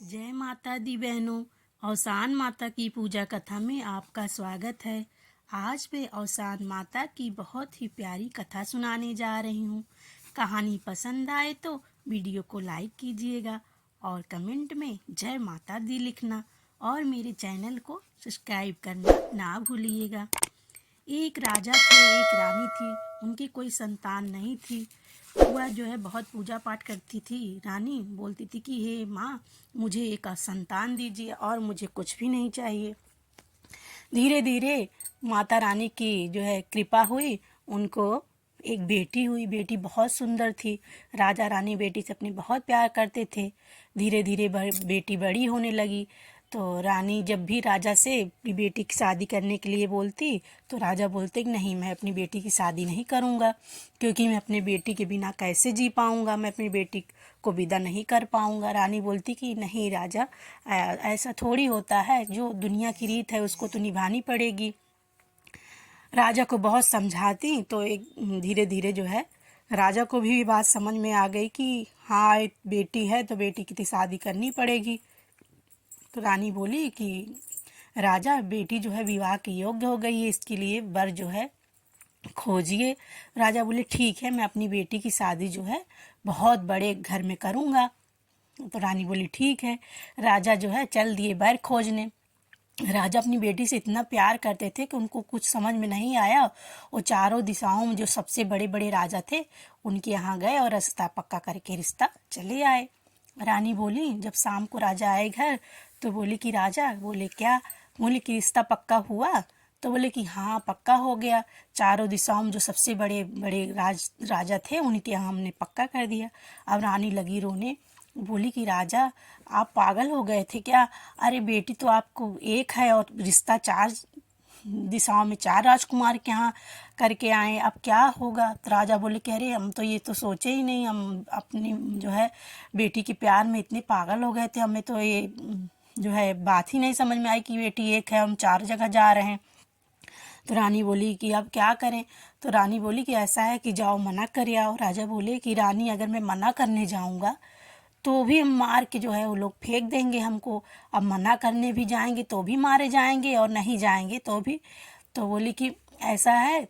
जय माता दी बहनों। औसान माता की पूजा कथा में आपका स्वागत है। आज मैं औसान माता की बहुत ही प्यारी कथा सुनाने जा रही हूँ। कहानी पसंद आए तो वीडियो को लाइक कीजिएगा और कमेंट में जय माता दी लिखना और मेरे चैनल को सब्सक्राइब करना ना भूलिएगा। एक राजा थे, एक रानी थी। उनकी कोई संतान नहीं थी। वह जो है बहुत पूजा पाठ करती थी। रानी बोलती थी कि हे माँ, मुझे एक संतान दीजिए और मुझे कुछ भी नहीं चाहिए। धीरे धीरे माता रानी की जो है कृपा हुई, उनको एक बेटी हुई। बेटी बहुत सुंदर थी। राजा रानी बेटी से अपने बहुत प्यार करते थे। धीरे धीरे बेटी बड़ी होने लगी। तो रानी जब भी राजा से अपनी बेटी की शादी करने के लिए बोलती तो राजा बोलते कि नहीं, मैं अपनी बेटी की शादी नहीं करूँगा, क्योंकि मैं अपनी बेटी के बिना कैसे जी पाऊँगा, मैं अपनी बेटी को विदा नहीं कर पाऊँगा। रानी बोलती कि नहीं राजा, ऐसा थोड़ी होता है, जो दुनिया की रीत है उसको तो निभानी पड़ेगी। राजा को बहुत समझाती तो एक धीरे धीरे जो है राजा को भी बात समझ में आ गई कि हाँ, एक बेटी है तो बेटी की तो शादी करनी पड़ेगी। तो रानी बोली कि राजा, बेटी जो है विवाह के योग्य हो गई है, इसके लिए वर जो है खोजिए। राजा बोले ठीक है, मैं अपनी बेटी की शादी जो है बहुत बड़े घर में करूँगा। तो रानी बोली ठीक है। राजा जो है चल दिए वर खोजने। राजा अपनी बेटी से इतना प्यार करते थे कि उनको कुछ समझ में नहीं आया। वो चारों दिशाओं में जो सबसे बड़े बड़े राजा थे उनके यहाँ गए और रास्ता पक्का करके रिश्ता चले आए। रानी बोली, जब शाम को राजा आए घर तो बोली कि राजा, बोले क्या? बोले कि रिश्ता पक्का हुआ? तो बोले कि हाँ, पक्का हो गया। चारों दिशाओं में जो सबसे बड़े बड़े राजा थे उनके यहाँ हमने पक्का कर दिया। अब रानी लगी रोने। बोली कि राजा, आप पागल हो गए थे क्या? अरे बेटी तो आपको एक है और रिश्ता चार दिशाओं में, चार राजकुमार के यहाँ करके आए, अब क्या होगा? तो राजा बोले कि अरे हम तो ये तो सोचे ही नहीं, हम अपनी जो है बेटी के प्यार में इतने पागल हो गए थे, हमें तो ये जो है बात ही नहीं समझ में आई कि बेटी एक है, हम चार जगह जा रहे हैं। तो रानी बोली कि अब क्या करें? तो रानी बोली कि ऐसा है कि जाओ मना कर आओ। राजा बोले कि रानी, अगर मैं मना करने जाऊंगा तो भी हम मार के जो है वो लोग फेंक देंगे हमको। अब मना करने भी जाएंगे तो भी मारे जाएंगे और नहीं जाएंगे तो भी। तो बोली कि ऐसा है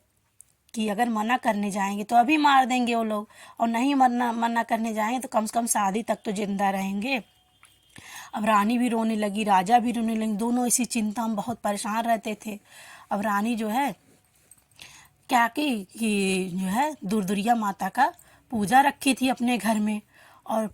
कि अगर मना करने जाएंगे तो अभी मार देंगे वो लोग, और नहीं मना करने जाएंगे तो कम से कम शादी तक तो जिंदा रहेंगे। अब रानी भी रोने लगी, राजा भी रोने लगे, दोनों इसी चिंता में बहुत परेशान रहते थे। अब रानी जो है क्या की कि जो है दुर्दुरिया माता का पूजा रखी थी अपने घर में, और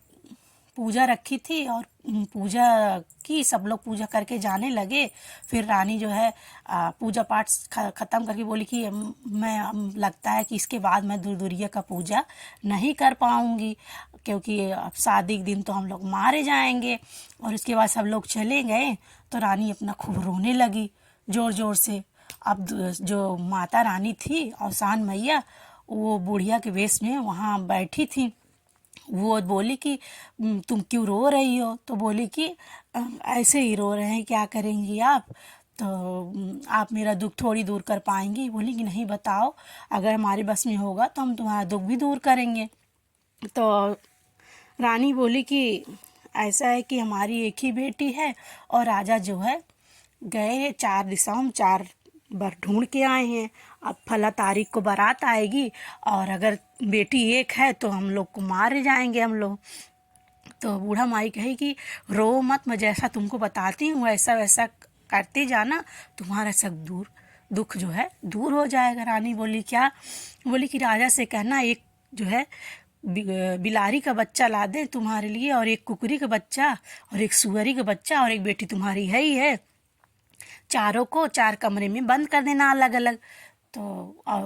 पूजा रखी थी और पूजा की, सब लोग पूजा करके जाने लगे। फिर रानी जो है पूजा पाठ ख़त्म करके बोली कि मैं लगता है कि इसके बाद मैं दुर्दुरिया का पूजा नहीं कर पाऊँगी, क्योंकि अब शादी के दिन तो हम लोग मारे जाएंगे। और इसके बाद सब लोग चले गए तो रानी अपना खूब रोने लगी ज़ोर ज़ोर से। अब जो माता रानी थी, औसान मैया, वो बुढ़िया के वेश में वहाँ बैठी थी। वो बोली कि तुम क्यों रो रही हो? तो बोली कि ऐसे ही रो रहे हैं, क्या करेंगी आप? तो आप मेरा दुख थोड़ी दूर कर पाएंगी? बोली कि नहीं, बताओ, अगर हमारे बस में होगा तो हम तुम्हारा दुख भी दूर करेंगे। तो रानी बोली कि ऐसा है कि हमारी एक ही बेटी है और राजा जो है गए हैं चार दिशाओं में, चार बार ढूंढ के आए हैं। अब फला तारीख को बारात आएगी और अगर बेटी एक है तो हम लोग को मारे जाएंगे हम लोग। तो बूढ़ा माई कहे कि रो मत, मैं जैसा तुमको बताती हूँ वैसा वैसा करते जाना, तुम्हारा सब दुख जो है दूर हो जाएगा। रानी बोली क्या? बोली कि राजा से कहना एक जो है बिलारी का बच्चा ला दे तुम्हारे लिए, और एक कुकरी का बच्चा, और एक सुअरी का बच्चा, और एक बेटी तुम्हारी है ही है। चारों को चार कमरे में बंद कर देना अलग अलग। तो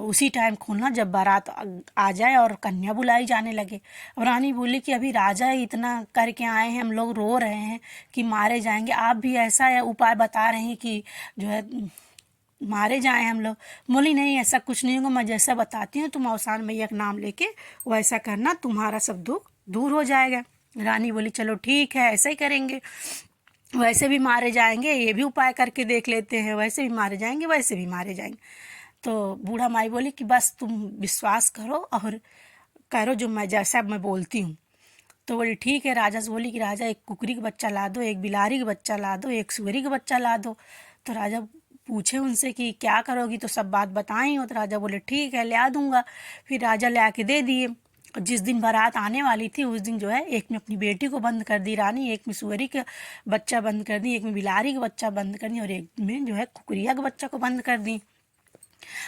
उसी टाइम खोलना जब बारात आ जाए और कन्या बुलाई जाने लगे। और रानी बोली कि अभी राजा ही इतना करके आए हैं, हम लोग रो रहे हैं कि मारे जाएंगे, आप भी ऐसा उपाय बता रहे हैं कि जो है मारे जाएं हम लोग। बोली नहीं, ऐसा कुछ नहीं होगा, मैं जैसा बताती हूँ तुम औसान मैया का नाम लेके वैसा करना, तुम्हारा सब दुख दूर हो जाएगा। रानी बोली चलो ठीक है, ऐसा ही करेंगे। वैसे भी मारे जाएंगे, ये भी उपाय करके देख लेते हैं, वैसे भी मारे जाएंगे, वैसे भी मारे जाएंगे। तो बूढ़ा माई बोली कि बस तुम विश्वास करो और करो जो मैं जैसा मैं बोलती हूँ। तो बोली ठीक है। राजा से बोली कि राजा एक कुकरी का बच्चा ला दो, एक बिलारी का बच्चा ला दो, एक सुअरी का बच्चा ला दो। तो राजा पूछे उनसे कि क्या करोगी, तो सब बात बताई हो। तो राजा बोले ठीक है, ले आ दूंगा। फिर राजा ले आके दे दिए। और जिस दिन बारात आने वाली थी उस दिन जो है एक में अपनी बेटी को बंद कर दी रानी, एक में सुअरी का बच्चा बंद कर दी, एक में बिलारी का बच्चा बंद कर दी और एक में जो है कुकरिया के बच्चा को बंद कर दी।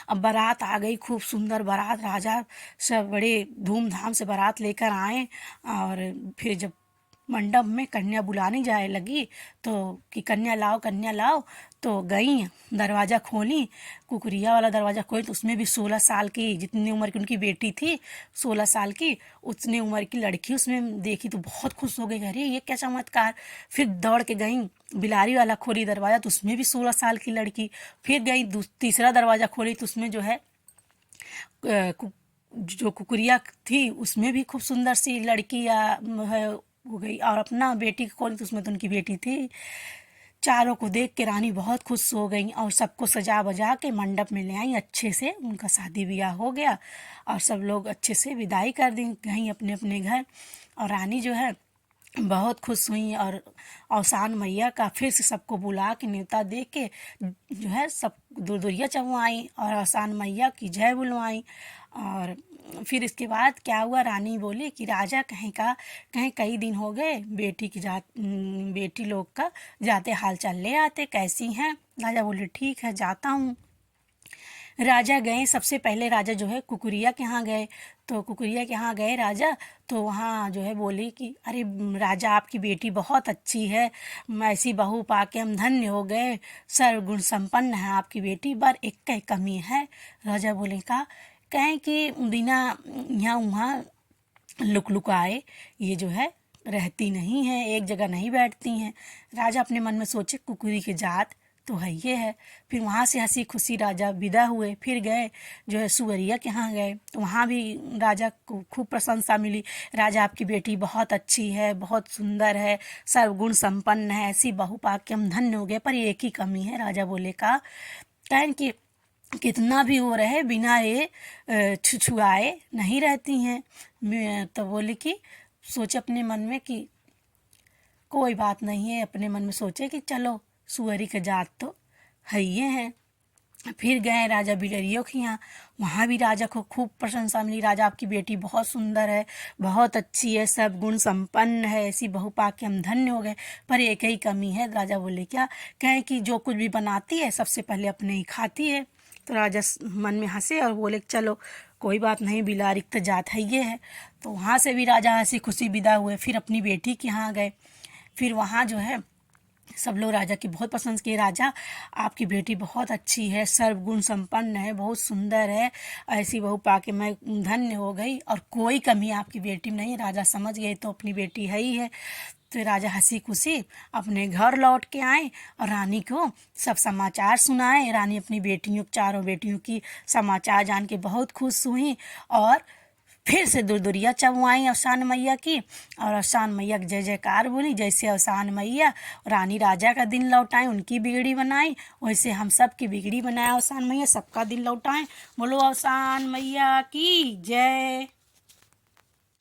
अब बारात आ गई, खूब सुंदर बारात। राजा सब बड़े धूमधाम से बारात लेकर आए। और फिर जब मंडप में कन्या बुलाने जाए लगी तो कि कन्या लाओ कन्या लाओ, तो गई, दरवाज़ा खोली, कुकरिया वाला दरवाज़ा खोली तो उसमें भी 16 साल की, जितनी उम्र की उनकी बेटी थी 16 साल की, उतनी उम्र की लड़की उसमें देखी तो बहुत खुश हो गई। अरे ये क्या चमत्कार। फिर दौड़ के गई, बिलारी वाला खोली दरवाज़ा तो उसमें भी 16 साल की लड़की। फिर गई तीसरा दरवाज़ा खोली तो उसमें जो है जो कुकरिया थी उसमें भी खूब सुंदर सी लड़की है हो गई। और अपना बेटी को खोली तो उसमें तो उनकी बेटी थी। चारों को देख के रानी बहुत खुश हो गई और सबको सजा बजा के मंडप में ले आई। अच्छे से उनका शादी ब्याह हो गया और सब लोग अच्छे से विदाई कर दी गई अपने अपने घर। और रानी जो है बहुत खुश हुई और औसान मैया का फिर से सबको बुला के न्योता दे के जो है सब दुर्दुरिया चढ़वाई और औसान मैया की जय बुलवाई। और फिर इसके बाद क्या हुआ, रानी बोली कि राजा कहीं कई दिन हो गए बेटी लोग का जाते हाल चाल ले आते, कैसी हैं। राजा बोले ठीक है जाता हूँ। राजा गए, सबसे पहले राजा जो है कुकरिया के यहाँ गए। तो कुकरिया के यहाँ गए राजा, तो वहाँ जो है बोली कि अरे राजा आपकी बेटी बहुत अच्छी है, ऐसी बहू पाके हम धन्य हो गए, सर्वगुण संपन्न है आपकी बेटी, पर एक कई कमी है। राजा बोले का कहें कि बिना यहाँ वहाँ लुकाए ये जो है रहती नहीं है, एक जगह नहीं बैठती हैं। राजा अपने मन में सोचे कुकरी की जात तो है ये है। फिर वहाँ से हंसी खुशी राजा विदा हुए। फिर गए जो है सुअरिया के यहाँ गए तो वहाँ भी राजा को खूब प्रशंसा मिली। राजा आपकी बेटी बहुत अच्छी है, बहुत सुंदर है, सर्वगुण संपन्न है, ऐसी बहू पाके के हम धन्य हो गए, पर एक ही कमी है। राजा बोले का कहन कि कितना भी हो रहे बिना ये छुछुआए नहीं रहती हैं। तो बोली कि सोचे अपने मन में कि कोई बात नहीं है, अपने मन में सोचे कि चलो सुअरी का जात तो है ये है। फिर गए राजा बिलरियों के यहाँ, वहाँ भी राजा को खूब प्रशंसा मिली। राजा आपकी बेटी बहुत सुंदर है, बहुत अच्छी है, सब गुण संपन्न है, ऐसी बहू पाके हम धन्य हो गए, पर एक ही कमी है। राजा बोले क्या, कहें कि जो कुछ भी बनाती है सबसे पहले अपने ही खाती है। तो राजा मन में हंसे और बोले चलो कोई बात नहीं, बिलारी तो जात है ये है। तो वहाँ से भी राजा हंसी खुशी विदा हुए। फिर अपनी बेटी के यहाँ गए। फिर वहाँ जो है सब लोग राजा की बहुत पसंद किए। राजा आपकी बेटी बहुत अच्छी है, सर्वगुण संपन्न है, बहुत सुंदर है, ऐसी बहू पाके मैं धन्य हो गई और कोई कमी आपकी बेटी में नहीं। राजा समझ गए तो अपनी बेटी है ही है। तो राजा हंसी खुशी अपने घर लौट के आए और रानी को सब समाचार सुनाए। रानी अपनी बेटियों चारों बेटियों की समाचार जान के बहुत खुश हुई और फिर से दुर्दुरिया चढ़वाई औसान मैया की। और औसान मैया की जय जयकार बोली। जैसे औसान मैया रानी राजा का दिन लौटाएं, उनकी बिगड़ी बनाई, वैसे हम सब की बिगड़ी बनाए औसान मैया, सबका दिल लौटाएं। बोलो औसान मैया की जय।